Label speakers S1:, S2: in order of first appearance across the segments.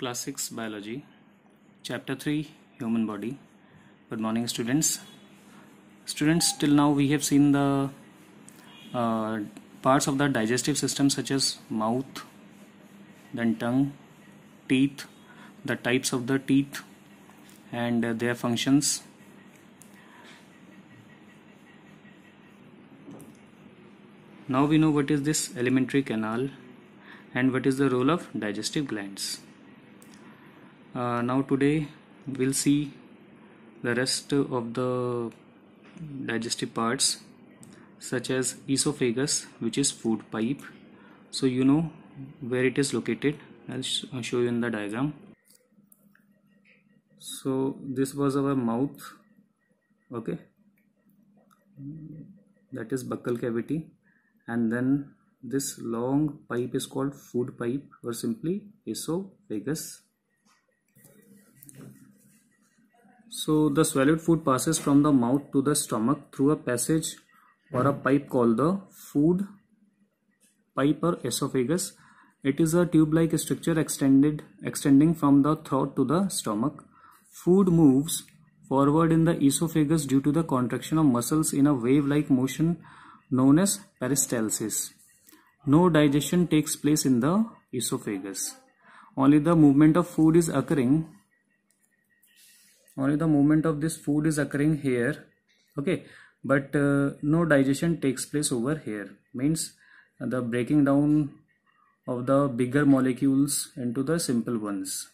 S1: Class 6 Biology, Chapter 3 Human Body. Good morning, students. Students, till now we have seen the parts of the digestive system such as mouth, then tongue, teeth, the types of the teeth and their functions. Now we know what is this alimentary canal and what is the role of digestive glands. Now today we'll see the rest of the digestive parts such as esophagus, which is food pipe. So you know where it is located. I'll show you in the diagram. So this was our mouth, okay, that is buccal cavity, and then this long pipe is called food pipe or simply esophagus. So the swallowed food passes from the mouth to the stomach through a passage or a pipe called the food pipe or esophagus. It is a tube-like structure extending from the throat to the stomach. Food moves forward in the esophagus due to the contraction of muscles in a wave-like motion known as peristalsis. No digestion takes place in the esophagus. Only the movement of food is occurring. Only the movement of this food is occurring here, okay, but no digestion takes place over here. Means the breaking down of the bigger molecules into the simple ones,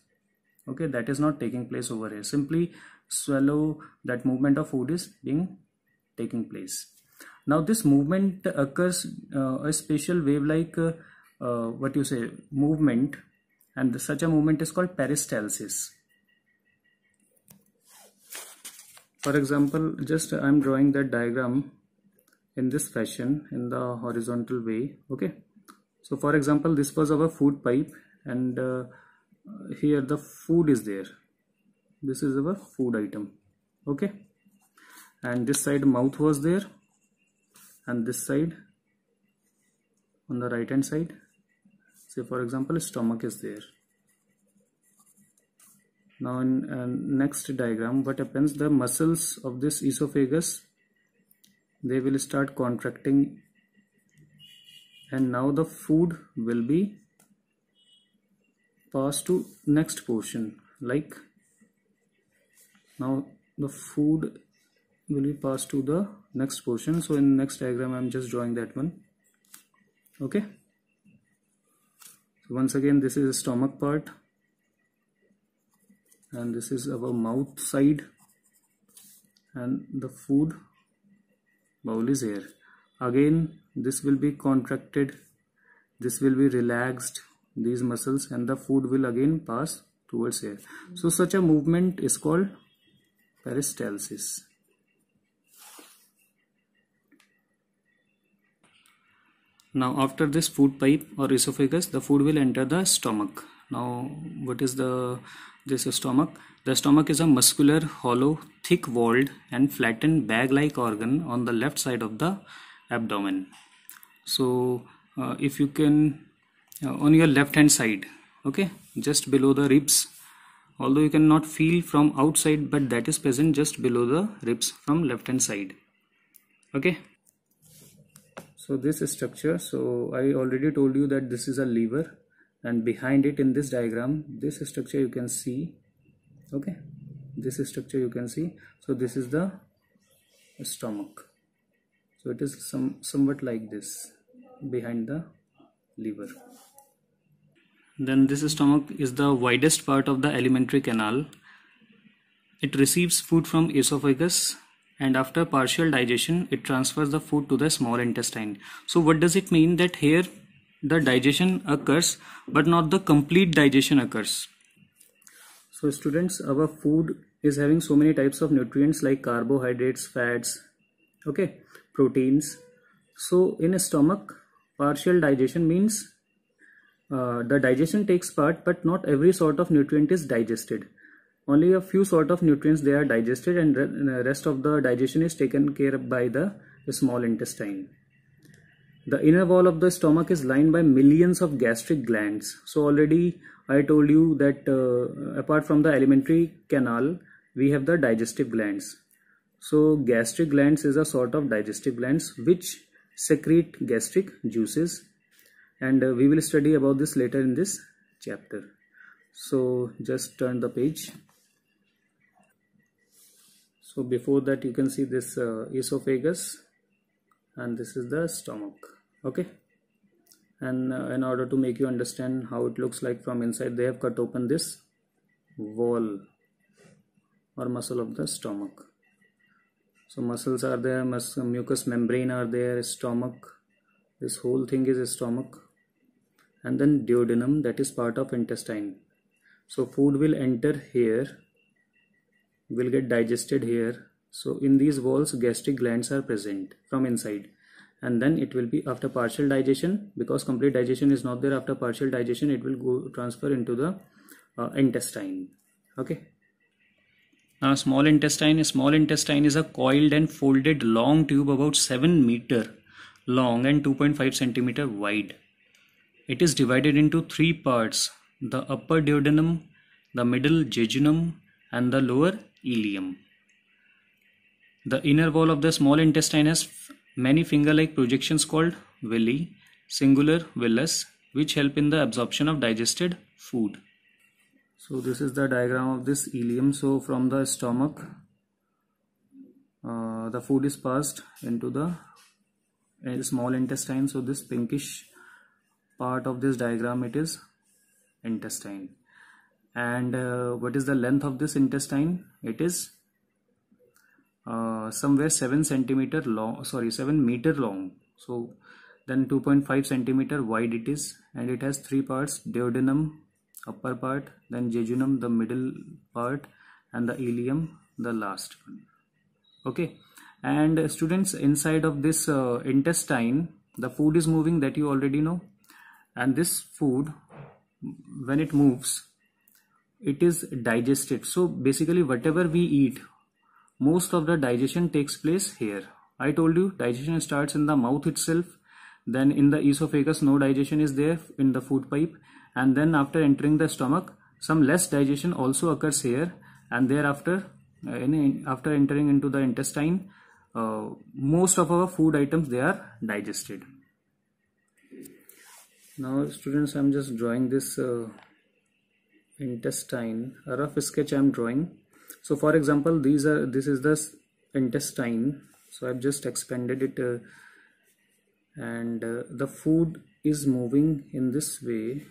S1: okay, that is not taking place over here. Simply swallow, that movement of food is taking place. Now this movement occurs a special wave-like movement, and such a movement is called peristalsis. For example, just I am drawing that diagram in this fashion in the horizontal way, okay. So for example, this was our food pipe, and here the food is there. This is our food item, okay, and this side mouth was there, and this side on the right hand side, say for example, stomach is there. Now in next diagram, what happens, the muscles of this esophagus, they will start contracting, and now the food will be passed to next portion. Like now the food will be passed to the next portion. So in next diagram I am just drawing that one, okay. So once again, this is the stomach part, and this is our mouth side, and the food bowl is here. Again this will be contracted, this will be relaxed, these muscles, and the food will again pass towards here. So such a movement is called peristalsis. Now after this food pipe or esophagus, the food will enter the stomach. Now what is this stomach? The stomach is a muscular, hollow, thick-walled and flattened bag-like organ on the left side of the abdomen. So if you can, on your left hand side, okay, just below the ribs, although you cannot feel from outside, but that is present just below the ribs from left hand side, okay. So this structure, so I already told you that this is a liver, and behind it in this diagram, this structure you can see, okay, this structure you can see. So this is the stomach. So it is somewhat like this behind the liver. Then this stomach is the widest part of the alimentary canal. It receives food from esophagus, and after partial digestion it transfers the food to the small intestine. So what does it mean that here the digestion occurs but not the complete digestion occurs? So students, our food is having so many types of nutrients like carbohydrates, fats, okay, proteins. So in a stomach, partial digestion means the digestion takes part, but not every sort of nutrient is digested. Only a few sort of nutrients they are digested, and the rest of the digestion is taken care of by the small intestine. The inner wall of the stomach is lined by millions of gastric glands. So already I told you that apart from the alimentary canal, we have the digestive glands. So gastric glands is a sort of digestive glands which secrete gastric juices, and we will study about this later in this chapter. So just turn the page. So before that you can see this esophagus, and this is the stomach. Okay, and in order to make you understand how it looks like from inside, they have cut open this wall or muscle of the stomach. So muscles are there, mucous membrane are there, stomach, this whole thing is stomach, and then duodenum, that is part of intestine. So food will enter here, will get digested here. So in these walls gastric glands are present from inside, and then it will be after partial digestion, because complete digestion is not there, after partial digestion it will go transfer into the intestine. Okay. Now small intestine is a coiled and folded long tube about 7 meter long and 2.5 centimeter wide. It is divided into 3 parts: the upper duodenum, the middle jejunum, and the lower ileum. The inner wall of the small intestine has many finger-like projections called villi, singular villus, which help in the absorption of digested food. So this is the diagram of this ileum. So from the stomach, the food is passed into the small intestine. So this pinkish part of this diagram, it is intestine. And what is the length of this intestine? It is somewhere 7 meter long. So then 2.5 centimeter wide it is, and it has 3 parts: duodenum, upper part, then jejunum, the middle part, and the ileum, the last one. Okay, and students, inside of this intestine, the food is moving, that you already know, and this food, when it moves, it is digested. So basically whatever we eat, most of the digestion takes place here. I told you digestion starts in the mouth itself, then in the esophagus no digestion is there in the food pipe, and then after entering the stomach some less digestion also occurs here, and thereafter after entering into the intestine, most of our food items, they are digested. Now students, I'm just drawing this intestine, a rough sketch I'm drawing. So for example, this is the intestine. So I've just expanded it, and the food is moving in this way,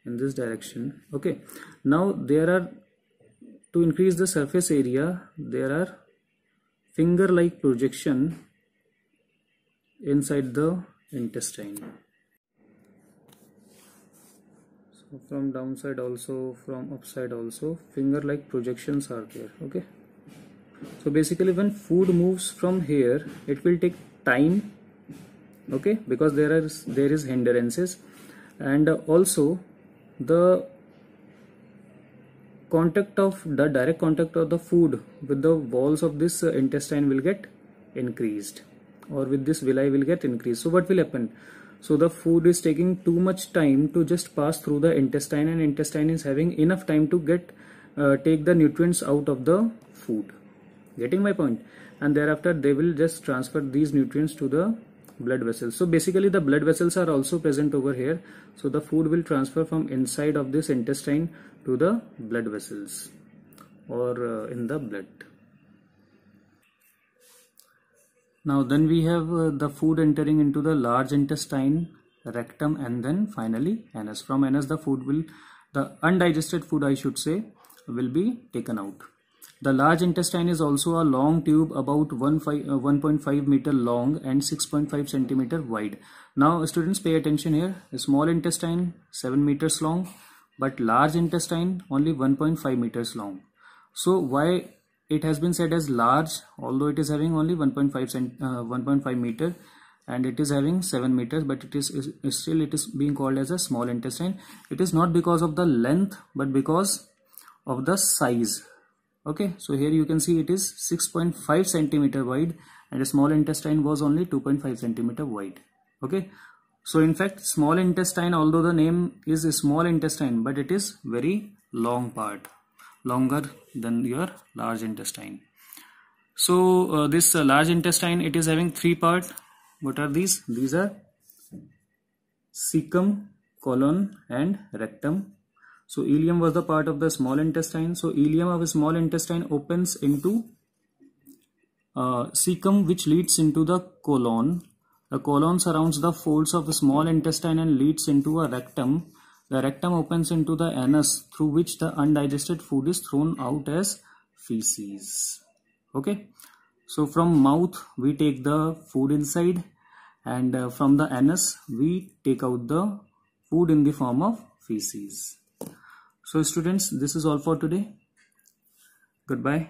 S1: in this direction. Okay, now there are, to increase the surface area, there are finger like projection inside the intestine. So from downside also, from upside also, finger like projections are there. Okay, so basically when food moves from here, it will take time, okay, because there is hindrances, and also the direct contact of the food with the walls of this intestine will get increased, or with this villi will get increased. So what will happen? So the food is taking too much time to just pass through the intestine, and intestine is having enough time to take the nutrients out of the food. Getting my point? And thereafter they will just transfer these nutrients to the blood vessels. So basically the blood vessels are also present over here. So the food will transfer from inside of this intestine to the blood vessels, or in the blood. Now then we have the food entering into the large intestine, rectum, and then finally anus. From anus the undigested food, I should say, will be taken out. The large intestine is also a long tube about 1.5 meter long and 6.5 centimeter wide. Now students, pay attention here. A small intestine 7 meters long, but large intestine only 1.5 meters long. So why it has been said as large, although it is having only 1.5 meter and it is having 7 meters, but it is being called as a small intestine. It is not because of the length, but because of the size. Okay, so here you can see it is 6.5 centimeter wide, and a small intestine was only 2.5 centimeter wide. Okay, so in fact small intestine, although the name is a small intestine, but it is very long part, longer than your large intestine. So this large intestine, it is having three parts. What are these? These are cecum, colon and rectum. So ileum was the part of the small intestine. So ileum of a small intestine opens into cecum, which leads into the colon. The colon surrounds the folds of the small intestine and leads into a rectum. The rectum opens into the anus, through which the undigested food is thrown out as feces. Okay, so from mouth we take the food inside, and from the anus we take out the food in the form of feces. So students, this is all for today. Goodbye.